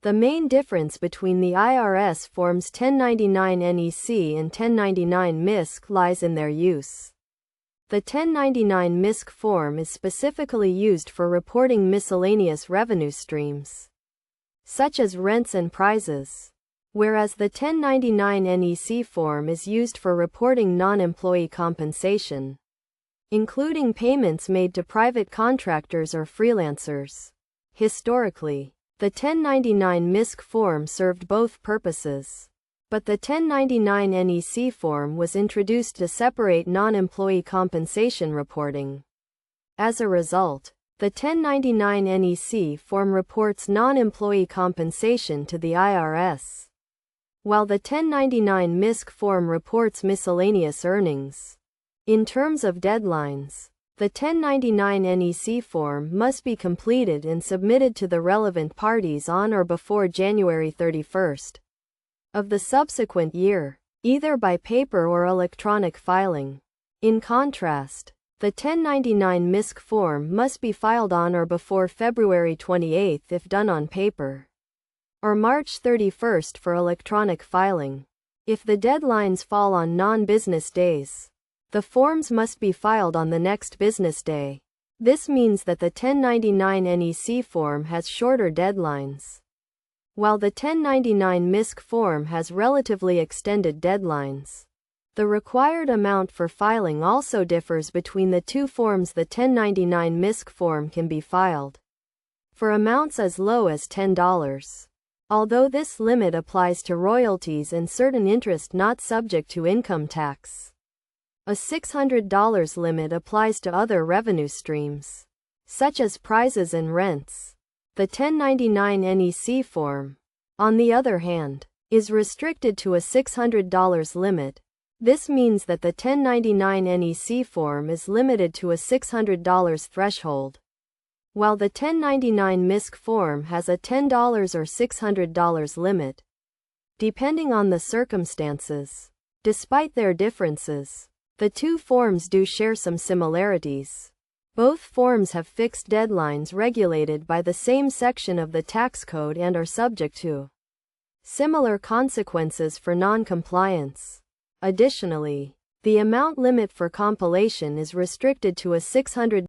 The main difference between the IRS Forms 1099 NEC and 1099 MISC lies in their use. The 1099 MISC form is specifically used for reporting miscellaneous revenue streams, such as rents and prizes, whereas the 1099 NEC form is used for reporting non-employee compensation, including payments made to private contractors or freelancers. Historically, the 1099 MISC form served both purposes, but the 1099 NEC form was introduced to separate non-employee compensation reporting. As a result, the 1099 NEC form reports non-employee compensation to the IRS, while the 1099 MISC form reports miscellaneous earnings. In terms of deadlines, the 1099 NEC form must be completed and submitted to the relevant parties on or before January 31st of the subsequent year, either by paper or electronic filing. In contrast, the 1099 MISC form must be filed on or before February 28 if done on paper, or March 31st for electronic filing. If the deadlines fall on non-business days, the forms must be filed on the next business day. This means that the 1099 NEC form has shorter deadlines, while the 1099 MISC form has relatively extended deadlines. The required amount for filing also differs between the two forms. The 1099 MISC form can be filed for amounts as low as $10, although this limit applies to royalties and certain interest not subject to income tax. A $600 limit applies to other revenue streams, such as prizes and rents. The 1099 NEC form, on the other hand, is restricted to a $600 limit. This means that the 1099 NEC form is limited to a $600 threshold, while the 1099 MISC form has a $10 or $600 limit, depending on the circumstances. Despite their differences, the two forms do share some similarities. Both forms have fixed deadlines regulated by the same section of the tax code and are subject to similar consequences for non-compliance. Additionally, the amount limit for compilation is restricted to a $600